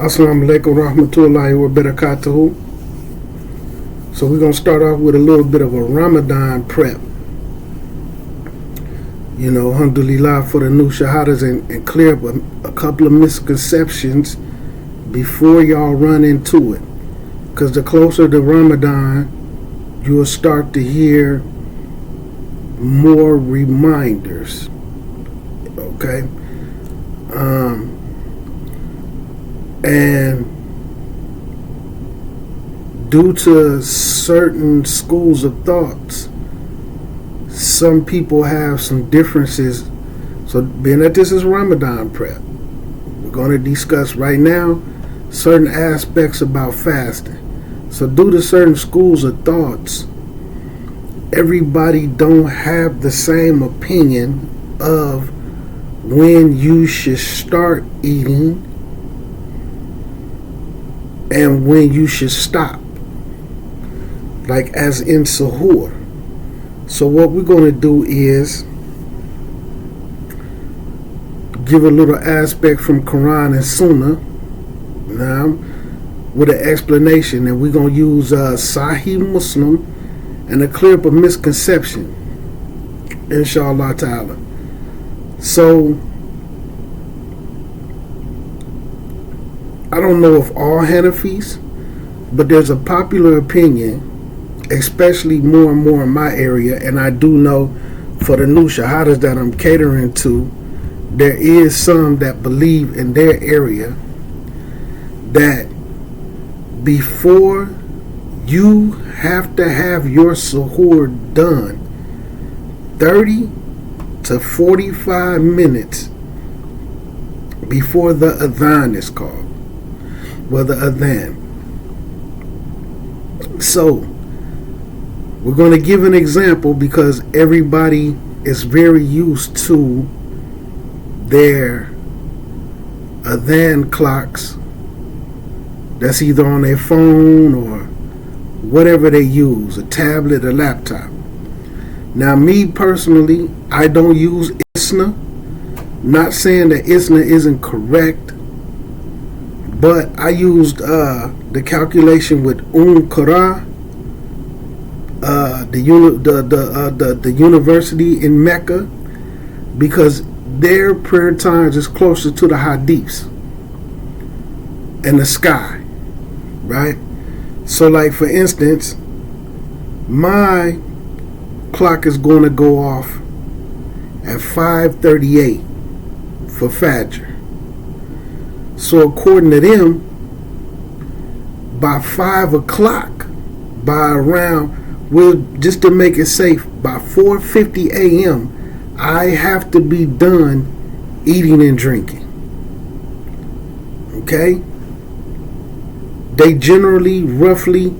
Assalamu alaikum rahmatullahi wa barakatuhu. So we're going to start off with a little bit of a Ramadan prep. Alhamdulillah for the new shahadas and clear up a couple of misconceptions before y'all run into it. Because the closer to Ramadan, you'll start to hear more reminders. Okay? And due to certain schools of thoughts, some people have some differences. So being that this is Ramadan prep, we're going to discuss right now certain aspects about fasting. So due to certain schools of thoughts, everybody don't have the same opinion of when you should start eating and when you should stop, like as in Suhur. So what we're going to do is give a little aspect from Quran and Sunnah now with an explanation, and we're going to use Sahih Muslim and a clear up a misconception, inshallah ta'ala. So I don't know if all Hanafis, but there's a popular opinion, especially more and more in my area, and I do know for the new shahadas that I'm catering to, there is some that believe in their area that before you have to have your suhoor done 30 to 45 minutes before the adhan is called. Well, the adhan. So we're going to give an example because everybody is very used to their adhan clocks that's either on their phone or whatever they use, a tablet or laptop. Now, me personally, I don't use ISNA. Not saying that ISNA isn't correct, but I used the calculation with Qura, the university in Mecca, because their prayer times is closer to the hadiths and the sky, right? So like for instance, my clock is going to go off at 5:38 for Fajr. So according to them, by 5 o'clock, by around, just to make it safe, by 4:50 a.m., I have to be done eating and drinking. Okay? They generally, roughly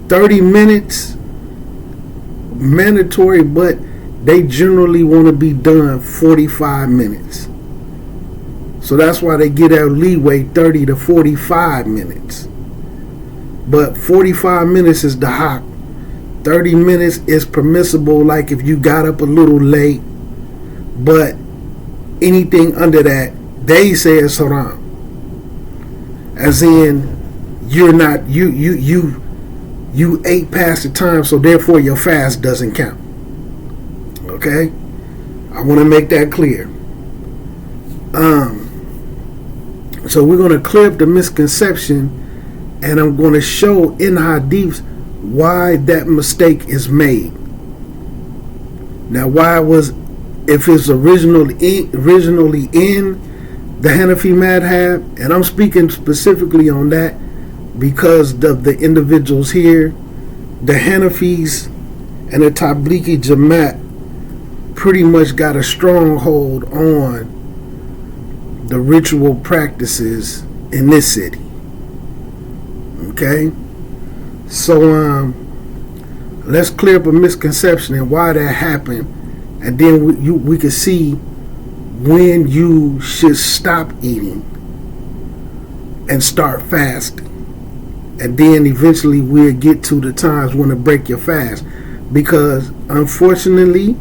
30 minutes mandatory, but they generally want to be done 45 minutes. So that's why they get that leeway 30 to 45 minutes. But 45 minutes is the hop. 30 minutes is permissible, like if you got up a little late. But anything under that, they say it's haram. As in, you're not, you ate past the time, so therefore your fast doesn't count. Okay? I want to make that clear. So we're going to clear up the misconception, and I'm going to show in hadiths why that mistake is made. Now, if it's originally in the Hanafi madhab, and I'm speaking specifically on that because of the individuals here, the Hanafis and the Tablighi Jamaat pretty much got a stronghold on the ritual practices in this city. Okay? So let's clear up a misconception and why that happened, and then we can see when you should stop eating and start fasting. And then eventually we'll get to the times when to break your fast. Because unfortunately,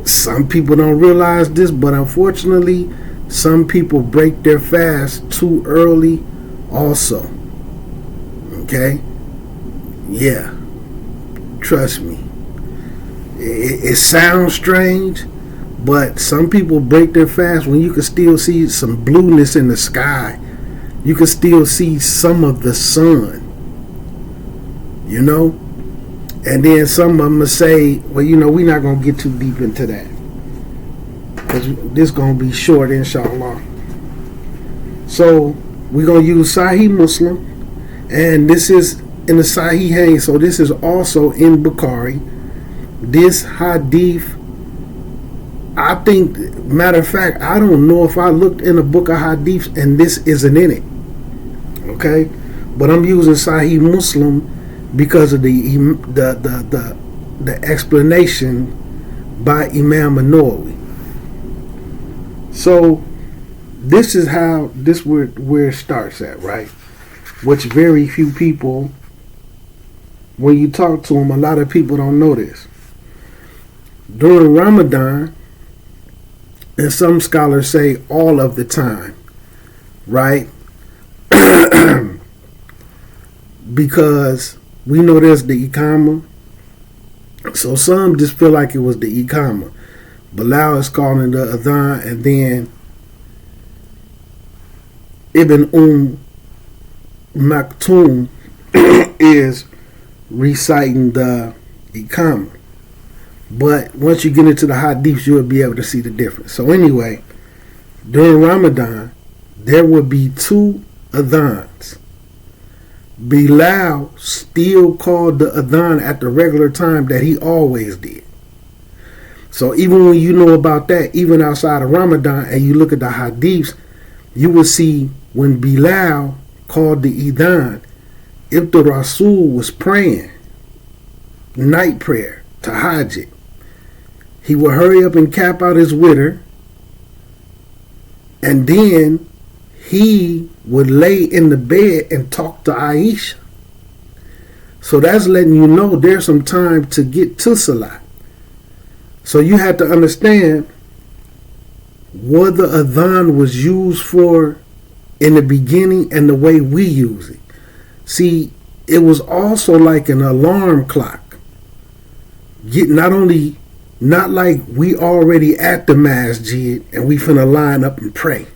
some people don't realize this, but unfortunately, some people break their fast too early also. Okay? Yeah. Trust me. It sounds strange, but some people break their fast when you can still see some blueness in the sky. You can still see some of the sun. You know? And then some of them will say, well, we're not going to get too deep into that, because this going to be short, inshallah. So we're going to use Sahih Muslim, and this is in the Sahihain, so this is also in Bukhari. This hadith, I think, matter of fact, I don't know if I looked in a book of hadiths and this isn't in it. Okay? But I'm using Sahih Muslim because of the explanation by Imam An-Nawawi. So this is how where it starts at, right? Which very few people, when you talk to them, a lot of people don't know this. During Ramadan, and some scholars say all of the time, right? Because we know there's the Iqamah. So some just feel like it was the Iqamah. Bilal is calling the Adhan, and then Ibn Maktoum is reciting the Iqamah. But once you get into the hadiths, you'll be able to see the difference. So anyway, during Ramadan, there would be two adhans. Bilal still called the adhan at the regular time that he always did. So even when you know about that, even outside of Ramadan, and you look at the hadiths, you will see when Bilal called the adhan, if the Rasul was praying, night prayer, tahajjud, he would hurry up and cap out his witr, and then he would lay in the bed and talk to Aisha. So that's letting you know there's some time to get to Salat. So you have to understand what the adhan was used for in the beginning and the way we use it. See, it was also like an alarm clock. Not like we already at the masjid and we finna line up and pray,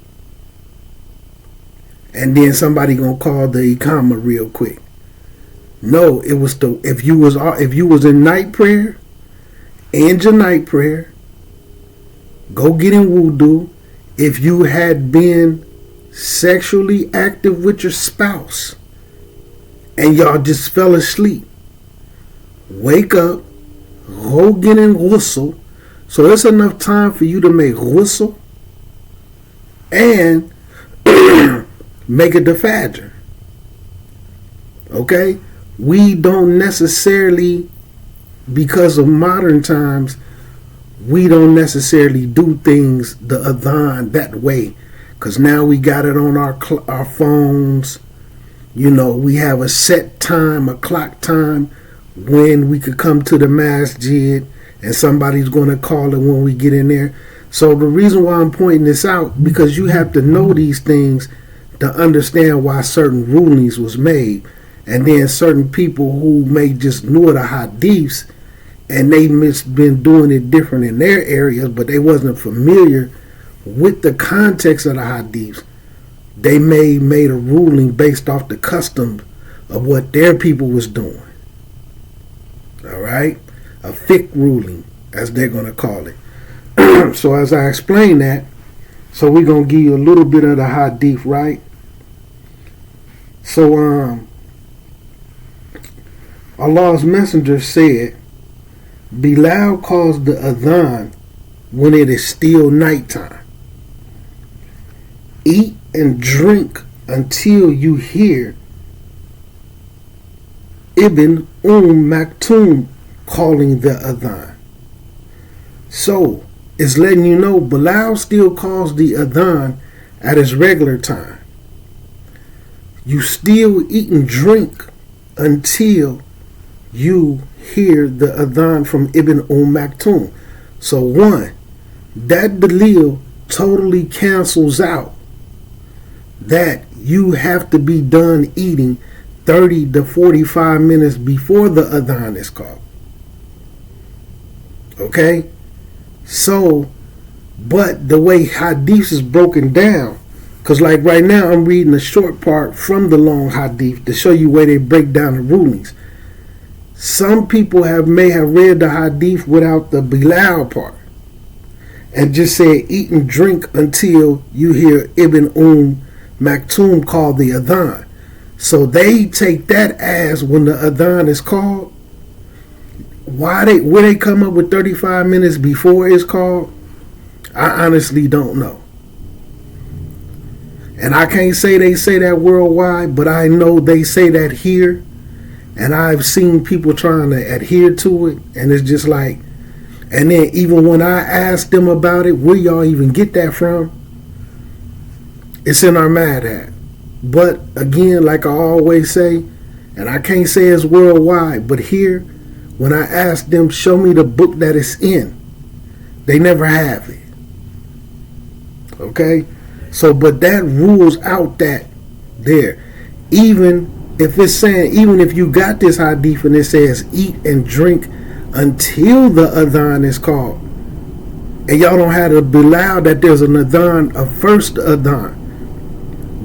and then somebody gonna call the Iqamah real quick. No, it was if you was in night prayer, end your night prayer, go get in wudu. If you had been sexually active with your spouse and y'all just fell asleep, wake up, go get in ghusl. So there's enough time for you to make ghusl and make it the Fajr. Okay? We don't necessarily, because of modern times, we don't necessarily do things, the adhan, that way. Because now we got it on our phones. We have a set time, a clock time, when we could come to the masjid, and somebody's going to call it when we get in there. So the reason why I'm pointing this out, because you have to know these things to understand why certain rulings was made. And then certain people who may just know the hadiths and they been doing it different in their areas, but they wasn't familiar with the context of the hadiths. They made a ruling based off the custom of what their people was doing. All right? A fiqh ruling, as they're going to call it. So as I explain that, so we're going to give you a little bit of the hadith, right? So Allah's messenger said, Bilal calls the adhan when it is still nighttime. Eat and drink until you hear Ibn Maktoum calling the adhan. So it's letting you know Bilal still calls the adhan at his regular time. You still eat and drink until you hear the adhan from Ibn Maktoum. So one, that dalil totally cancels out that you have to be done eating 30 to 45 minutes before the adhan is called. Okay? So, but the way hadith is broken down, because like right now I'm reading a short part from the long hadith to show you where they break down the rulings. Some people may have read the hadith without the Bilal part and just said eat and drink until you hear Ibn Maktoum call the adhan. So they take that as when the adhan is called. Where they come up with 35 minutes before it's called, I honestly don't know. And I can't say they say that worldwide, but I know they say that here. And I've seen people trying to adhere to it, and it's just like, and then even when I ask them about it, where y'all even get that from? It's in our mad hat. But again, like I always say, and I can't say it's worldwide, but here, when I ask them, show me the book that it's in, they never have it. Okay? So, but that rules out that there. Even if it's saying, even if you got this hadith and it says eat and drink until the adhan is called, and y'all don't have to Bilal that there's an adhan, a first adhan,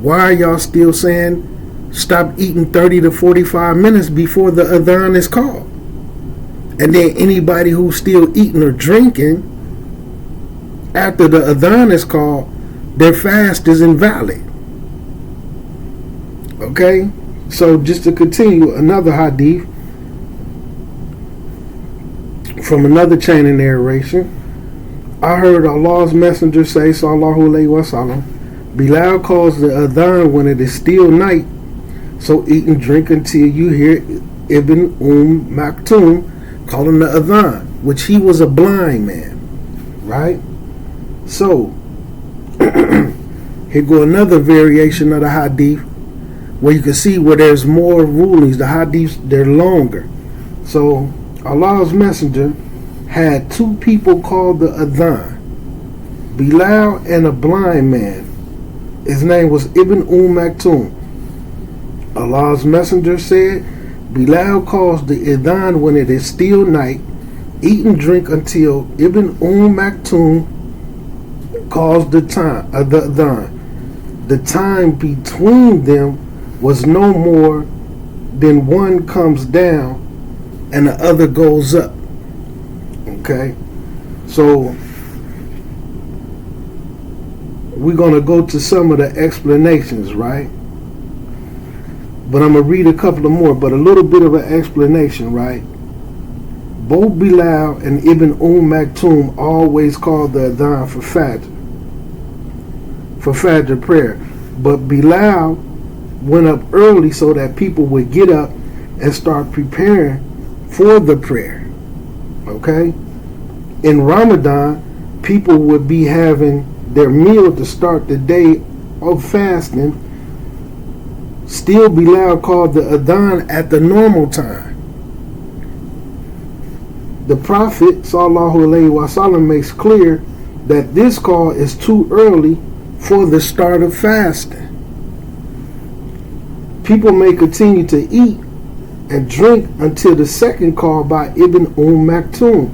why are y'all still saying stop eating 30 to 45 minutes before the adhan is called? And then anybody who's still eating or drinking after the adhan is called, their fast is invalid. Okay? So just to continue, another hadith from another chain of narration. I heard Allah's messenger say, sallallahu alayhi wa sallam, Bilal calls the adhan when it is still night, so eat and drink until you hear Ibn Maktoum calling the adhan, which he was a blind man, right? So here go another variation of the hadith where you can see where there's more rulings. The hadiths, they're longer. So Allah's messenger had two people called the adhan, Bilal and a blind man. His name was Ibn Maktoum. Allah's messenger said, Bilal calls the adhan when it is still night. Eat and drink until Ibn Maktoum calls the time of the adhan. The time between them was no more than one comes down and the other goes up. Okay, so we're going to go to some of the explanations, right? But I'm going to read a couple of more, but a little bit of an explanation, right? Both Bilal and Ibn Maktoum always called the adhan for Fajr prayer. But Bilal went up early so that people would get up and start preparing for the prayer. Okay? In Ramadan, people would be having their meal to start the day of fasting. Still, Bilal called the adhan at the normal time. The Prophet sallallahu alaihi wasallam makes clear that this call is too early for the start of fasting. People may continue to eat and drink until the second call by Ibn Maktoum,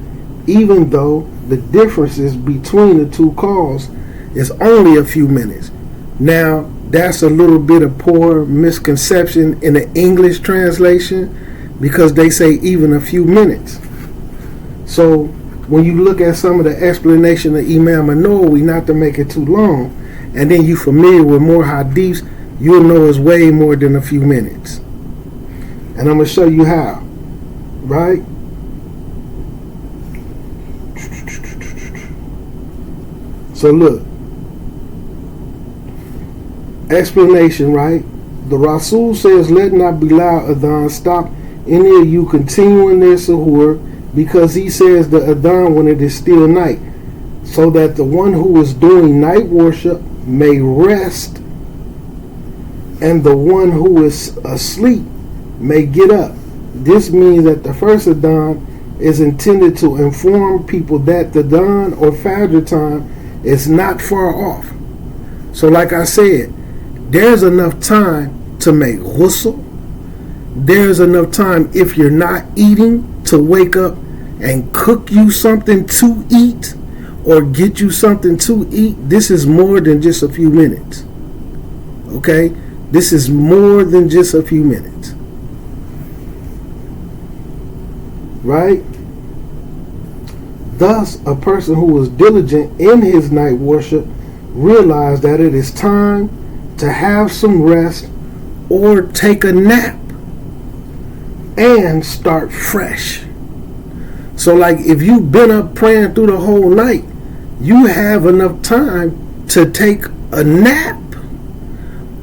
even though the differences between the two calls is only a few minutes. Now, that's a little bit of poor misconception in the English translation, because they say even a few minutes. So when you look at some of the explanation of Imam An-Nawawi, not to make it too long, and then you familiar with more hadiths, you'll know it's way more than a few minutes. And I'm going to show you how, right? So look, explanation, right? The Rasul says, let not Bilal adhan stop any of you continuing their suhur, because he says the adhan when it is still night, so that the one who is doing night worship may rest, and the one who is asleep may get up. This means that the first adhan is intended to inform people that the dawn or fajr time It's not far off. So like I said, there's enough time to make ghusl. There's enough time, if you're not eating, to wake up and cook you something to eat or get you something to eat. This is more than just a few minutes. Okay? This is more than just a few minutes. Right? Thus, a person who is diligent in his night worship realized that it is time to have some rest or take a nap and start fresh. So like if you've been up praying through the whole night, you have enough time to take a nap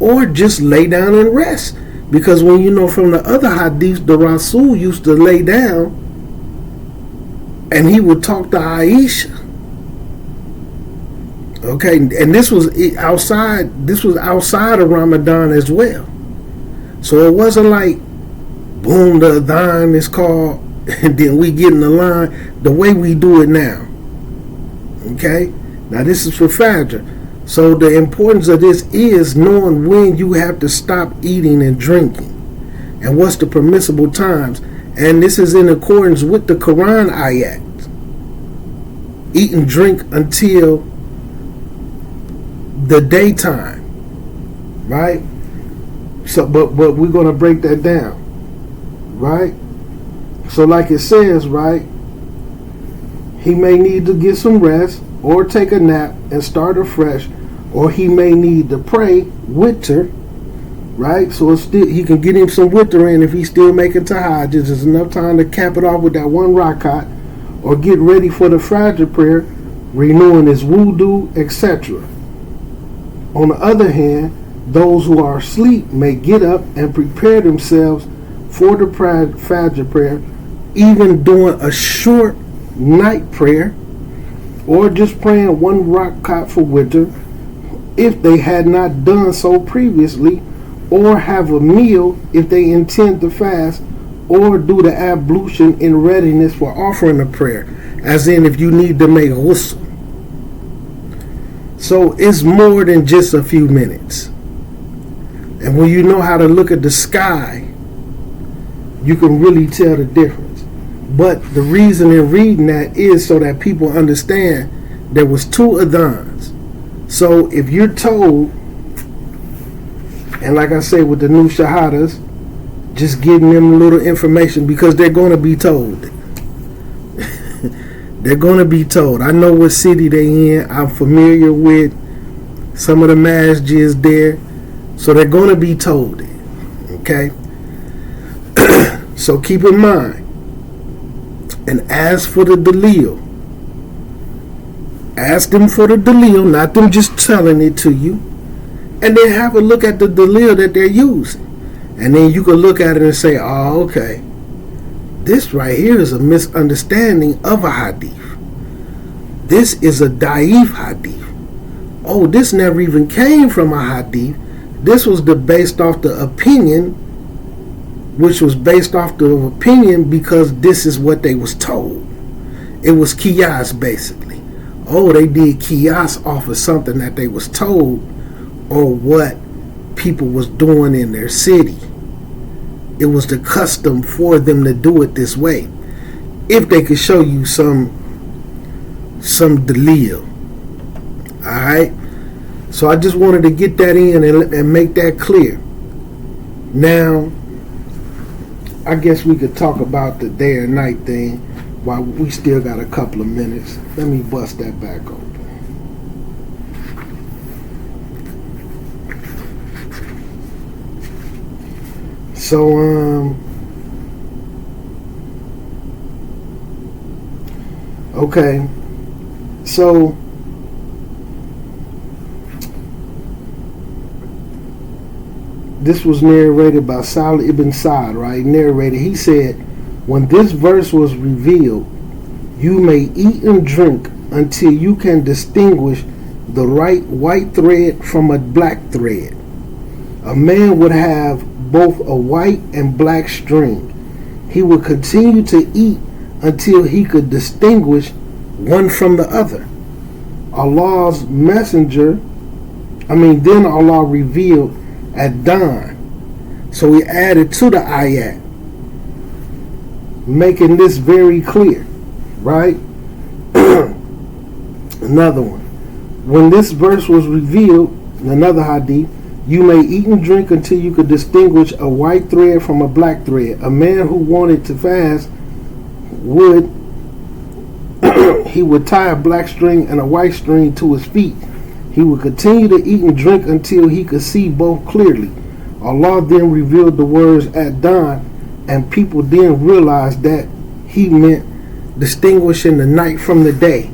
or just lay down and rest. Because when you know from the other hadiths, the Rasul used to lay down and he would talk to Aisha. Okay, and this was outside of Ramadan as well. So it wasn't like, boom, the adhan is called, and then we get in the line the way we do it now. Okay? Now this is for Fajr. So the importance of this is knowing when you have to stop eating and drinking and what's the permissible times. And this is in accordance with the Quran ayat. Eat and drink until the daytime. Right? So but we're going to break that down. Right? So like it says, right, he may need to get some rest or take a nap and start afresh, or he may need to pray witr, right? So it's still, he can get him some witr in if he's still making tahajjud. There's enough time to cap it off with that one rakat, or get ready for the Fajr prayer, renewing his wudu, etc. On the other hand, those who are asleep may get up and prepare themselves for the Fajr prayer, even doing a short night prayer, or just praying one rakat for witr, if they had not done so previously, or have a meal if they intend to fast, or do the ablution in readiness for offering a prayer, as in if you need to make ghusl. So it's more than just a few minutes. And when you know how to look at the sky, you can really tell the difference. But the reason in reading that is so that people understand there was two adhans. So if you're told, and like I say with the new shahadas, just giving them a little information because they're going to be told. They're going to be told. I know what city they in. I'm familiar with some of the masjids there. So they're going to be told it. Okay? So keep in mind. And as for the dalil, ask them for the dalil, not them just telling it to you. And then have a look at the dalil that they're using. And then you can look at it and say, oh, okay, this right here is a misunderstanding of a hadith. This is a da'if hadith. Oh, this never even came from a hadith. This was based off the opinion, which was based off the opinion because this is what they was told. It was qiyas basically. Oh, they did qiyas off of something that they was told or what people was doing in their city. It was the custom for them to do it this way. If they could show you some dalil. Alright? So I just wanted to get that in and make that clear. Now, I guess we could talk about the day and night thing while we still got a couple of minutes. Let me bust that back open. So, okay. So, this was narrated by Salih ibn Sa'd, right? Narrated, he said, when this verse was revealed, you may eat and drink until you can distinguish the right white thread from a black thread. A man would have both a white and black string. He would continue to eat until he could distinguish one from the other. Allah's messenger, then Allah revealed at dawn. So he added to the ayat, making this very clear, right? Another one. When this verse was revealed, in another hadith, you may eat and drink until you could distinguish a white thread from a black thread. A man who wanted to fast would he would tie a black string and a white string to his feet. He would continue to eat and drink until he could see both clearly. Allah then revealed the words at dawn, and people then realized that he meant distinguishing the night from the day.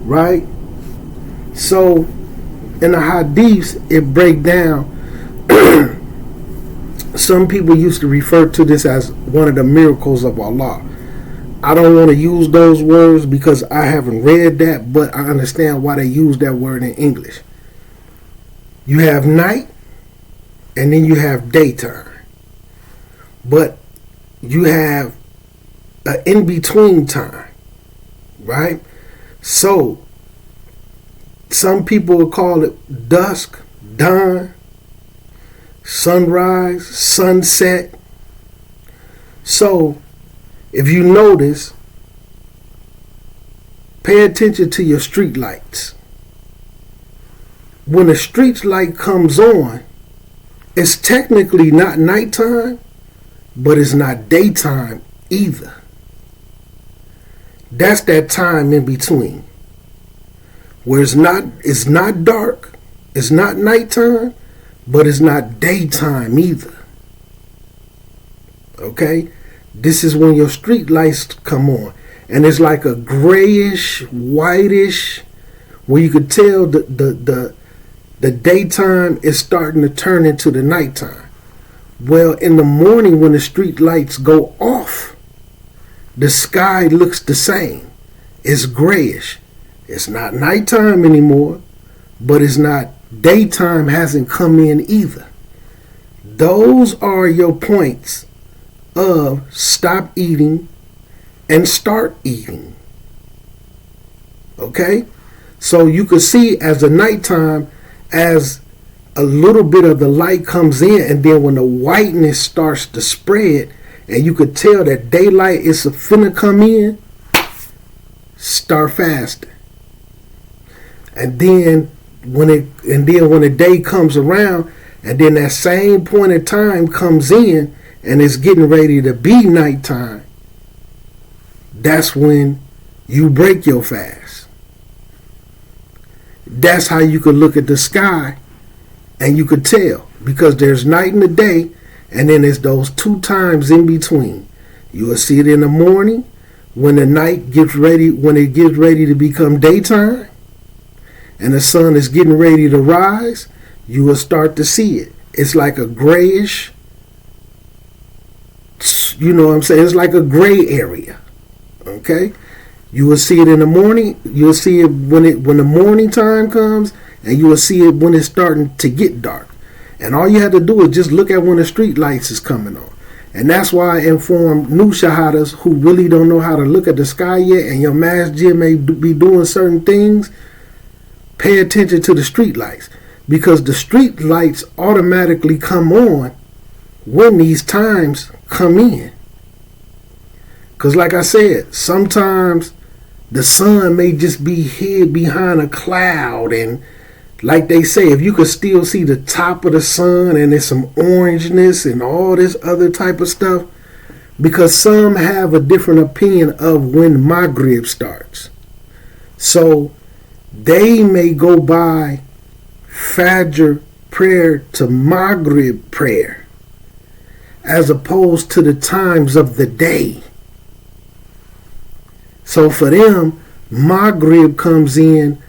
Right? So in the hadiths it break down. Some people used to refer to this as one of the miracles of Allah. I don't want to use those words because I haven't read that, but I understand why they use that word in English. You have night and then you have daytime. But you have an in-between time, right? So some people will call it dusk, dawn, sunrise, sunset. So if you notice, pay attention to your street lights. When a street light comes on, it's technically not nighttime, but it's not daytime either. That's that time in between, where it's not dark, it's not nighttime, but it's not daytime either. Okay? This is when your street lights come on, and it's like a grayish, whitish, where you could tell the daytime is starting to turn into the nighttime. Well, in the morning when the street lights go off, the sky looks the same. It's grayish. It's not nighttime anymore, but it's not daytime, hasn't come in either. Those are your points of stop eating and start eating. Okay? So you can see as the nighttime, as a little bit of the light comes in, and then when the whiteness starts to spread, and you could tell that daylight is finna come in, start fasting. And then when the day comes around, and then that same point of time comes in, and it's getting ready to be nighttime, that's when you break your fast. That's how you could look at the sky and you could tell, because there's night and the day, and then there's those two times in between. You will see it in the morning when the night gets ready, when it gets ready to become daytime and the sun is getting ready to rise. You will start to see it. It's like a grayish, you know what I'm saying? It's like a gray area. Okay? You will see it in the morning. You'll see it when the morning time comes, and you will see it when it's starting to get dark. And all you have to do is just look at when the street lights is coming on. And that's why I inform new shahadas who really don't know how to look at the sky yet, and your masjid may be doing certain things. Pay attention to the street lights, because the street lights automatically come on when these times come in. Because like I said, sometimes the sun may just be hid behind a cloud, and like they say, if you could still see the top of the sun and there's some orangeness and all this other type of stuff, because some have a different opinion of when Maghrib starts. So they may go by Fajr prayer to Maghrib prayer as opposed to the times of the day. So for them, Maghrib comes in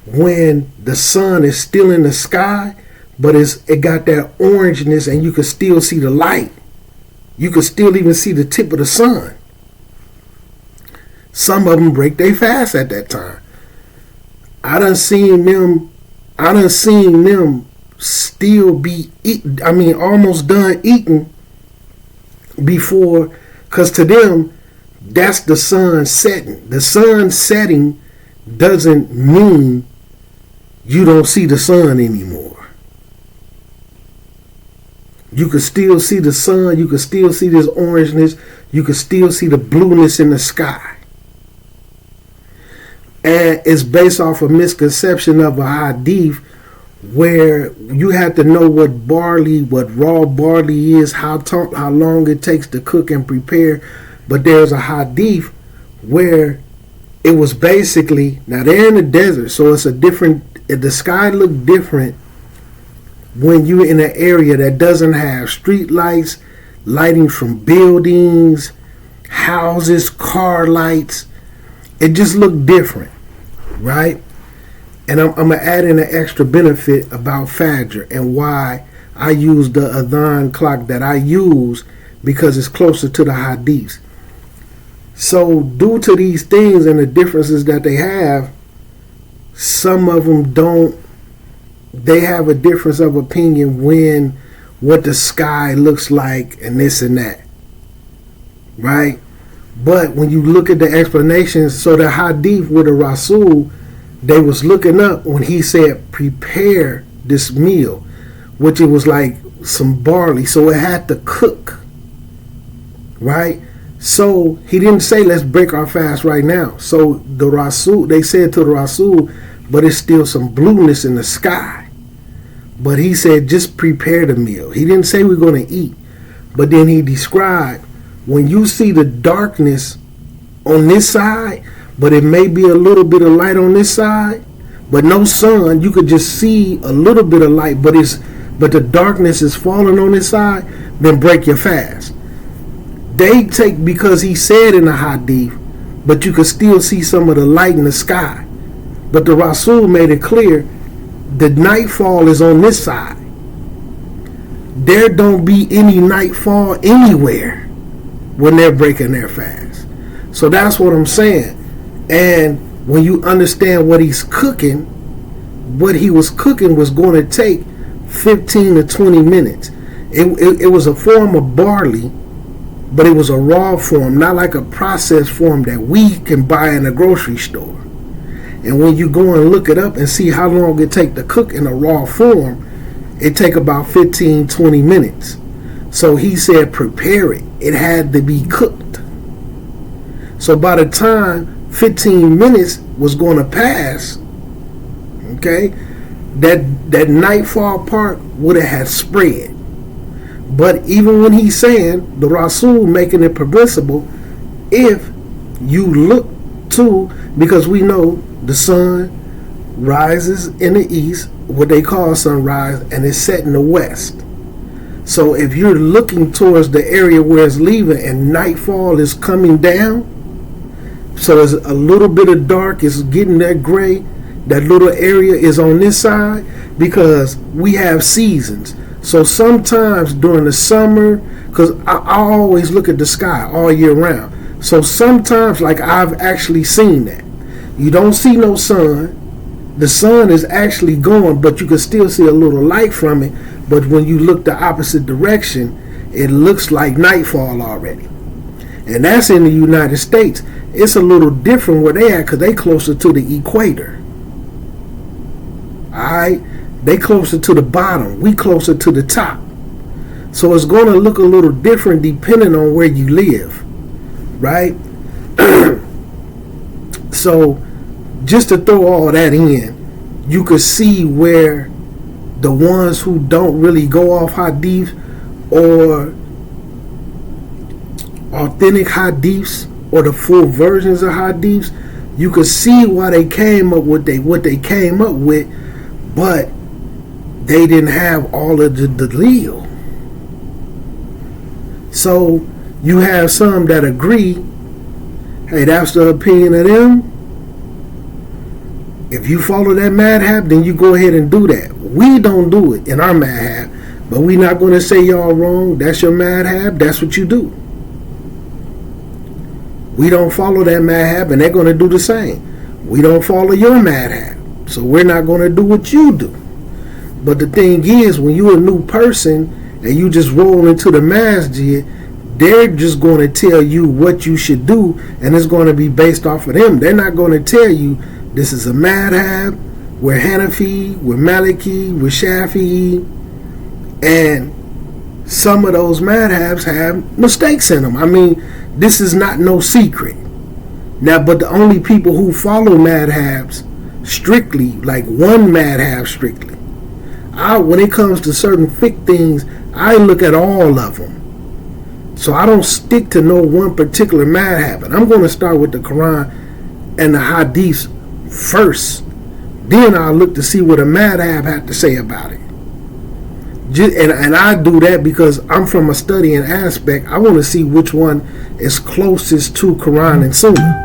when the sun is still in the sky, but it got that orangeness, and you can still see the light. You can still even see the tip of the sun. Some of them break their fast at that time. I done seen them still be almost done eating before, because to them, that's the sun setting. The sun setting doesn't mean you don't see the sun anymore. You can still see the sun. You can still see this orangeness. You can still see the blueness in the sky. And it's based off a misconception of a hadith where you have to know what raw barley is, how long it takes to cook and prepare. But there's a hadith where it was basically, now they're in the desert, so it's a different, the sky look different when you're in an area that doesn't have street lights, lighting from buildings, houses, car lights. It just looked different, right? And I'm going to add in an extra benefit about Fajr and why I use the Adhan clock that I use, because it's closer to the hadiths. So due to these things and the differences that they have, some of them they have a difference of opinion when what the sky looks like and this and that, right? But when you look at the explanations, so the hadith with the Rasul, they was looking up when he said prepare this meal, which it was like some barley, so it had to cook, right? So he didn't say let's break our fast right now. So the Rasul, they said to the Rasul, but it's still some blueness in the sky. But he said just prepare the meal. He didn't say we're going to eat. But then he described when you see the darkness on this side, but it may be a little bit of light on this side, but no sun, you could just see a little bit of light, but the darkness is falling on this side, then break your fast. They take, because he said in the hadith, but you could still see some of the light in the sky. But the Rasul made it clear the nightfall is on this side. There don't be any nightfall anywhere when they're breaking their fast. So that's what I'm saying. And when you understand what he's cooking, what he was cooking was going to take 15 to 20 minutes. It was a form of barley, but it was a raw form, not like a processed form that we can buy in a grocery store. And when you go and look it up and see how long it take to cook in a raw form, it take about 15, 20 minutes. So he said prepare it. It had to be cooked. So by the time 15 minutes was going to pass, okay, that nightfall part would have had spread. But even when he's saying, the Rasul making it permissible, if you look to, because we know the sun rises in the east, what they call sunrise, and it's set in the west. So if you're looking towards the area where it's leaving and nightfall is coming down, so it's a little bit of dark, it's getting that gray, that little area is on this side, because we have seasons. So sometimes during the summer, because I always look at the sky all year round. So sometimes, like I've actually seen that. You don't see no sun. The sun is actually going, but you can still see a little light from it. But when you look the opposite direction, it looks like nightfall already. And that's in the United States. It's a little different where they at, because they closer to the equator. Alright? They closer to the bottom. We closer to the top. So it's going to look a little different depending on where you live. Right? So just to throw all that in, you could see where the ones who don't really go off hadith or authentic hadiths or the full versions of hadiths, you could see why they came up with what they came up with, but they didn't have all of the dalil. So you have some that agree, hey, that's the opinion of them. If you follow that madhab, then you go ahead and do that. We don't do it in our madhab, but we're not going to say y'all wrong. That's your madhab. That's what you do. We don't follow that madhab, and they're going to do the same. We don't follow your madhab, so we're not going to do what you do. But the thing is, when you're a new person and you just roll into the masjid, they're just going to tell you what you should do, and it's going to be based off of them. They're not going to tell you This is a madhab. We're Hanafi, we're Maliki, we're Shafi'i, and some of those madhabs have mistakes in them. I mean, this is not no secret. Now, but the only people who follow madhabs strictly, like one madhab strictly, when it comes to certain fiqh things, I look at all of them. So I don't stick to no one particular madhab. And I'm going to start with the Quran and the Hadiths first. Then I'll look to see what a madhab had to say about it. And I do that because I'm from a studying aspect. I want to see which one is closest to Quran and Sunnah.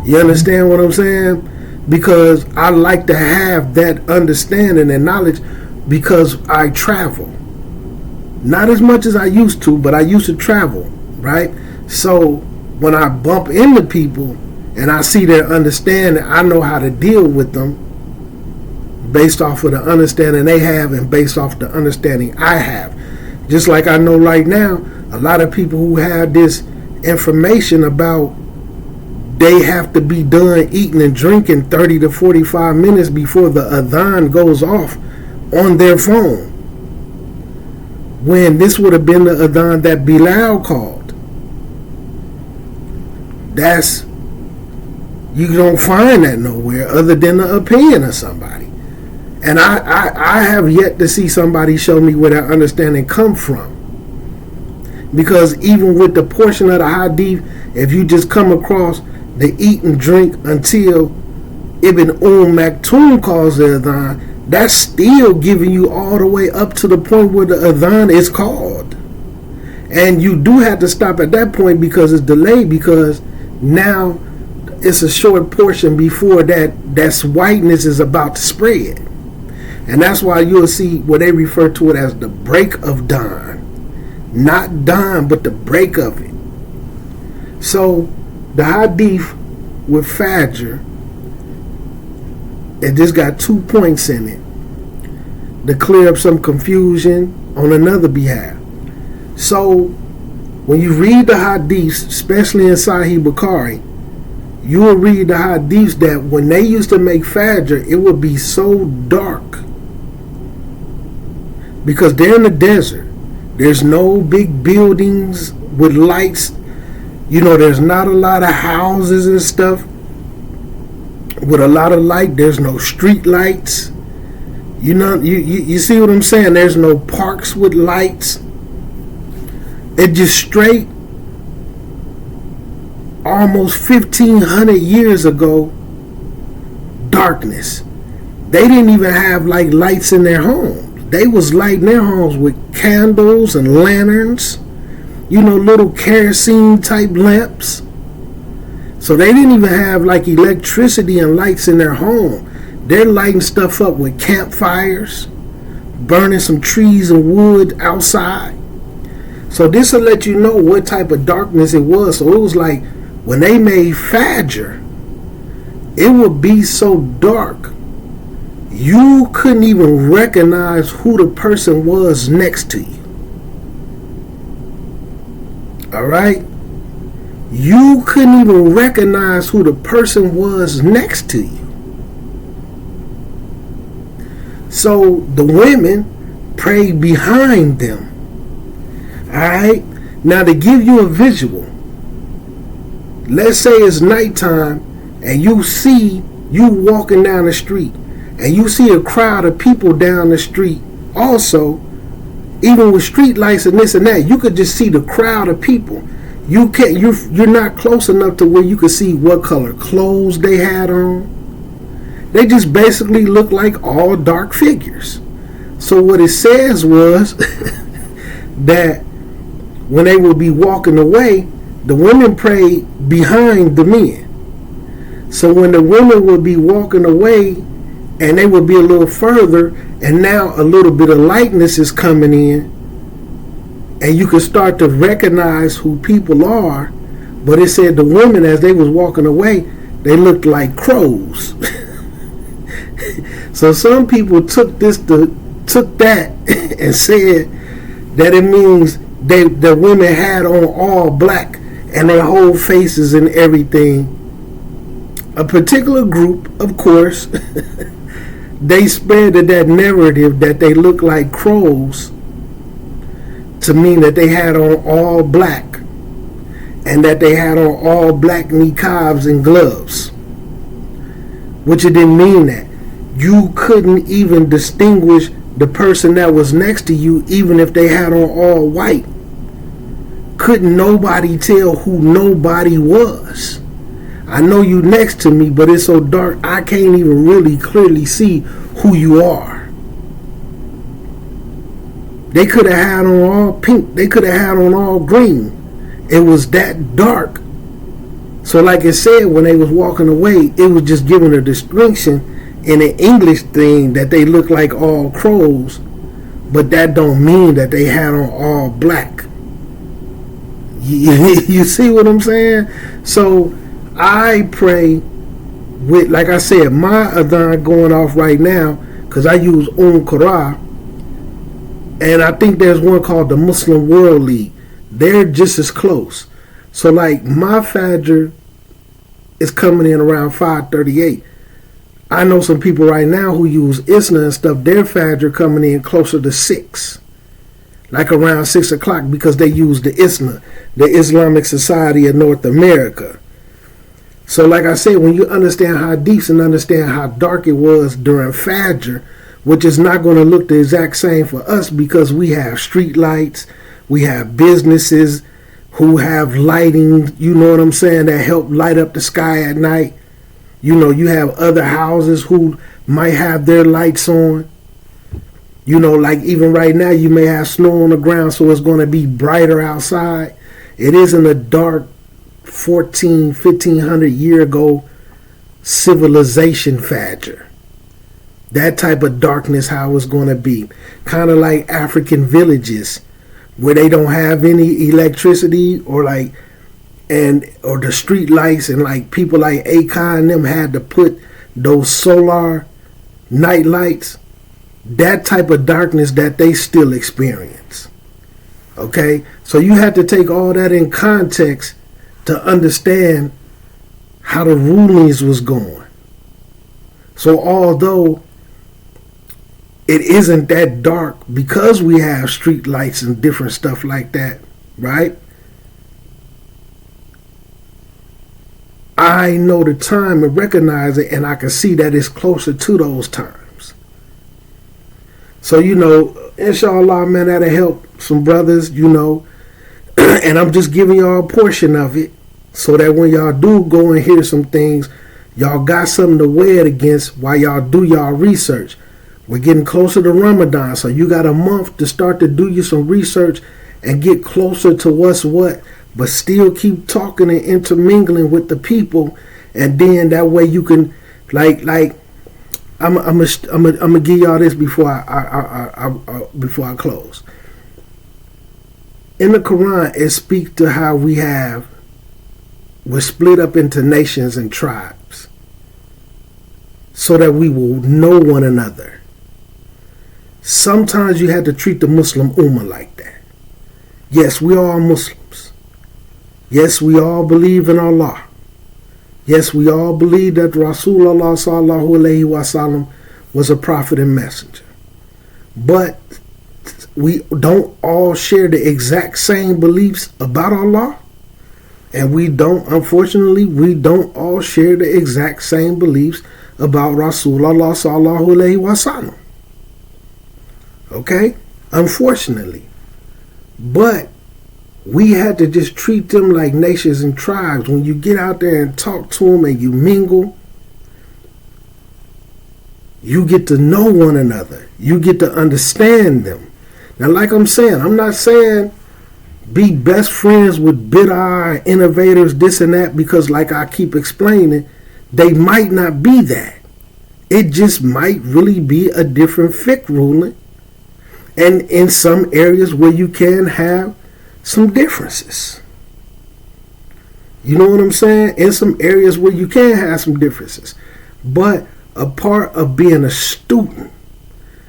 You understand what I'm saying? Because I like to have that understanding and knowledge because I travel. Not as much as I used to, but I used to travel, right? So when I bump into people and I see their understanding, I know how to deal with them based off of the understanding they have and based off the understanding I have. Just like I know right now, a lot of people who have this information about they have to be done eating and drinking 30 to 45 minutes before the adhan goes off on their phone. When this would have been the adhan that Bilal called. You don't find that nowhere other than the opinion of somebody. And I have yet to see somebody show me where that understanding come from. Because even with the portion of the hadith, if you just come across the eat and drink until Ibn Maktoum calls the adhan, that's still giving you all the way up to the point where the adhan is called. And you do have to stop at that point because it's delayed, because now it's a short portion before that whiteness is about to spread. And that's why you'll see what they refer to it as the break of dawn. Not dawn, but the break of it. So the hadith with Fajr, it just got 2 points in it to clear up some confusion on another behalf. So when you read the hadiths, especially in Sahih Bukhari, you will read the hadiths that when they used to make Fajr, it would be so dark because they're in the desert. There's no big buildings with lights. You know, there's not a lot of houses and stuff with a lot of light. There's no street lights. You know, you see what I'm saying? There's no parks with lights. It just straight almost 1,500 years ago, darkness. They didn't even have like lights in their homes. They was lighting their homes with candles and lanterns, you know, little kerosene type lamps. So they didn't even have like electricity and lights in their home. They're lighting stuff up with campfires, burning some trees and wood outside. So this will let you know what type of darkness it was. So it was like when they made Fajr, it would be so dark you couldn't even recognize who the person was next to you. All right? You couldn't even recognize who the person was next to you. So the women prayed behind them. All right? Now to give you a visual, let's say it's nighttime and you walking down the street and you see a crowd of people down the street also, even with street lights and this and that, you could just see the crowd of people. You're not close enough to where you could see what color clothes they had on. They just basically look like all dark figures. So what it says was that when they would be walking away, the women prayed behind the men. So when the women would be walking away and they would be a little further, and now a little bit of lightness is coming in, and you can start to recognize who people are. But it said the women, as they was walking away, they looked like crows. So some people took that and said that it means the women had on all black and their whole faces and everything A particular group, of course, they spread that narrative that they look like crows to mean that they had on all black and that they had on all black niqabs and gloves, which it didn't mean that. You couldn't even distinguish the person that was next to you even if they had on all white. Couldn't nobody tell who nobody was. I know you next to me, but it's so dark I can't even really clearly see who you are. They could have had on all pink. They could have had on all green. It was that dark. So like it said, when they was walking away, it was just giving a distinction in an English thing that they look like all crows, but that don't mean that they had on all black. You see what I'm saying? So I pray with, like I said, my adhan going off right now because I use Qur'an, and I think there's one called the Muslim World League. They're just as close. So like my Fajr is coming in around 5:38. I know some people right now who use Isna and stuff, their Fajr coming in closer to 6. Like around 6 o'clock, because they use the Isna, the Islamic Society of North America. So like I said, when you understand hadiths and understand how dark it was during Fajr, which is not going to look the exact same for us because we have street lights, we have businesses who have lighting, you know what I'm saying, that help light up the sky at night. You know, you have other houses who might have their lights on. You know, like even right now you may have snow on the ground, so it's going to be brighter outside. It isn't a dark 1500 year ago civilization Fajr. That type of darkness how it's going to be. Kind of like African villages where they don't have any electricity or the street lights, and like people like Akon and them had to put those solar night lights. That type of darkness that they still experience. Okay? So you have to take all that in context to understand how the rulings was going. So although it isn't that dark because we have street lights and different stuff like that, right? I know the time and recognize it, and I can see that it's closer to those times. So, you know, inshallah, man, that'll help some brothers, you know. And I'm just giving y'all a portion of it so that when y'all do go and hear some things, y'all got something to weigh it against while y'all do y'all research. We're getting closer to Ramadan, so you got a month to start to do you some research and get closer to what's what, but still keep talking and intermingling with the people, and then that way you can, like I'm gonna give y'all this before I close. In the Quran, it speaks to how we're split up into nations and tribes, so that we will know one another. Sometimes you had to treat the Muslim Ummah like that. Yes, we are Muslims. Yes, we all believe in Allah. Yes, we all believe that Rasulullah sallallahu alaihi wasallam was a prophet and messenger. But we don't all share the exact same beliefs about Allah. And unfortunately, we don't all share the exact same beliefs about Rasulullah sallallahu alaihi wasallam. Okay? Unfortunately. But we had to just treat them like nations and tribes. When you get out there and talk to them and you mingle, you get to know one another. You get to understand them. Now, like I'm saying, I'm not saying be best friends with bid'ah innovators, this and that, because like I keep explaining, they might not be that. It just might really be a different fiqh ruling. And in some areas where you can have some differences. You know what I'm saying? In some areas where you can have some differences. But a part of being a student.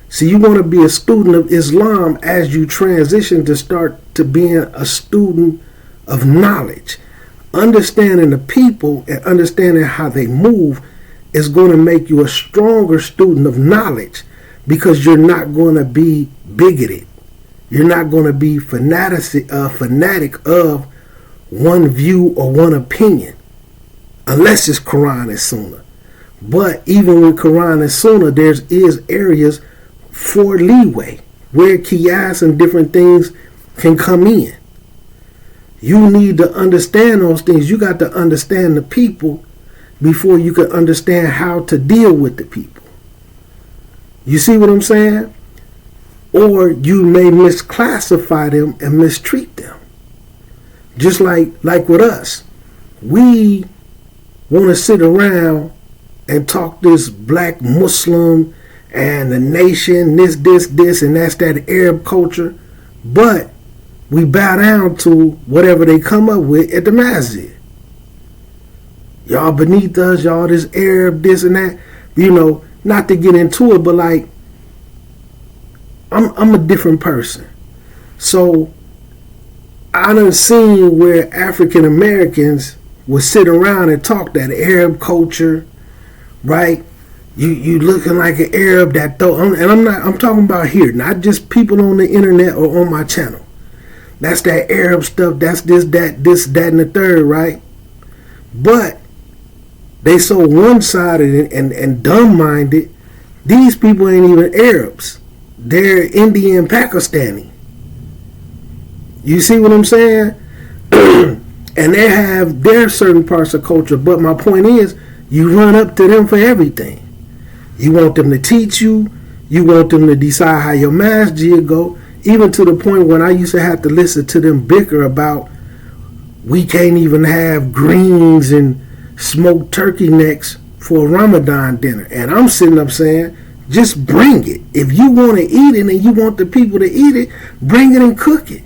See, you want to be a student of Islam as you transition to start to being a student of knowledge. Understanding the people and understanding how they move is going to make you a stronger student of knowledge, because you're not going to be bigoted. You're not going to be fanatic of one view or one opinion, unless it's Quran and Sunnah. But even with Quran and Sunnah, there is areas for leeway where Qiyas and different things can come in. You need to understand those things. You got to understand the people before you can understand how to deal with the people. You see what I'm saying? Or you may misclassify them and mistreat them. Just like with us. We want to sit around and talk this black Muslim and the nation, this, and that's that Arab culture. But we bow down to whatever they come up with at the masjid. Y'all beneath us, y'all this Arab, this and that. You know, not to get into it, but like, I'm a different person. So I done seen where African Americans would sit around and talk that Arab culture, right? You looking like an Arab that though, and I'm talking about here, not just people on the internet or on my channel. That's that Arab stuff. That's this, that, and the third, right? But they so one-sided and dumb-minded. These people ain't even Arabs. They're Indian, Pakistani. You see what I'm saying? And they have their certain parts of culture. But my point is, you run up to them for everything. You want them to teach you. You want them to decide how your masjid go. Even to the point when I used to have to listen to them bicker about we can't even have greens and smoked turkey necks for a Ramadan dinner. And I'm sitting up saying, just bring it. If you want to eat it and you want the people to eat it, bring it and cook it.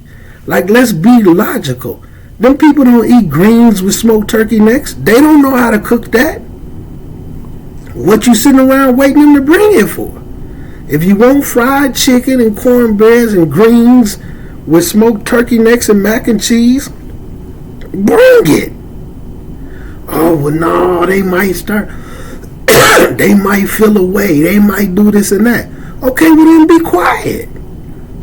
Like, let's be logical. Them people don't eat greens with smoked turkey necks. They don't know how to cook that. What you sitting around waiting them to bring it for? If you want fried chicken and cornbreads and greens with smoked turkey necks and mac and cheese, bring it. Oh, well, no, they might start, they might feel away. They might do this and that. Okay, well then be quiet.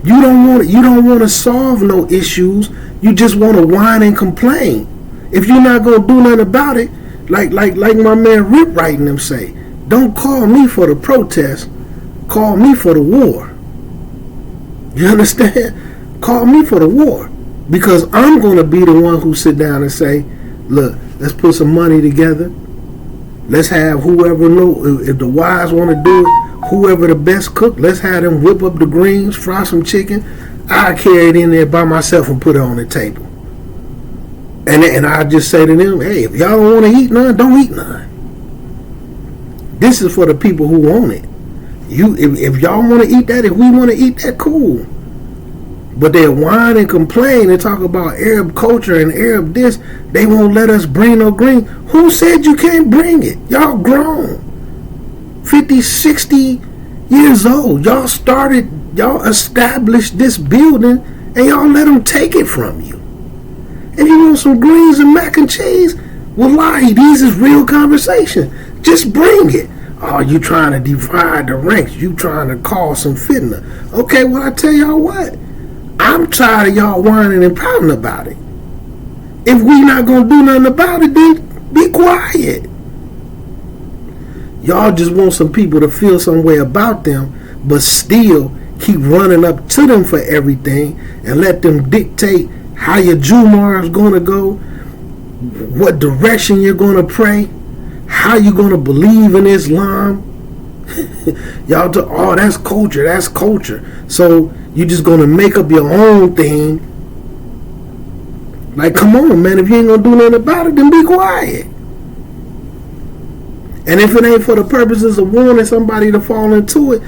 You don't want to solve no issues. You just want to whine and complain. If you're not gonna do nothing about it, like my man Rip writing them say, don't call me for the protest. Call me for the war. You understand? Call me for the war. Because I'm going to be the one who sit down and say, look, let's put some money together. Let's have whoever know, if the wives want to do it, whoever the best cook, let's have them whip up the greens, fry some chicken. I carry it in there by myself and put it on the table. And I just say to them, hey, if y'all don't want to eat none, don't eat none. This is for the people who want it. If y'all want to eat that, if we want to eat that, cool. But they whine and complain and talk about Arab culture and Arab this. They won't let us bring no green. Who said you can't bring it? Y'all grown. 50, 60 years old. Y'all established this building and y'all let them take it from you. If you want some greens and mac and cheese, wallahi, these is real conversation. Just bring it. Oh, you trying to divide the ranks. You trying to cause some fitna. Okay, well, I tell y'all what. I'm tired of y'all whining and pouting about it. If we not going to do nothing about it, then be quiet. Y'all just want some people to feel some way about them, but still keep running up to them for everything and let them dictate how your Jumu'ah is going to go, what direction you're going to pray, how you going to believe in Islam. Y'all talk, oh, that's culture. So you just going to make up your own thing. Like, come on, man. If you ain't going to do nothing about it, then be quiet. And if it ain't for the purposes of warning somebody to fall into it,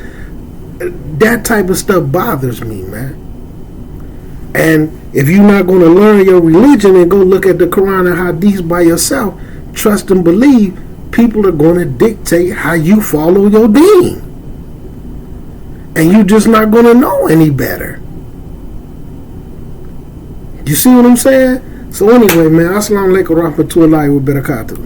that type of stuff bothers me, man. And if you're not going to learn your religion and go look at the Quran and Hadith by yourself, trust and believe, people are going to dictate how you follow your deen. And you're just not going to know any better. You see what I'm saying? So anyway, man, assalamu alaikum warahmatullahi wabarakatuh.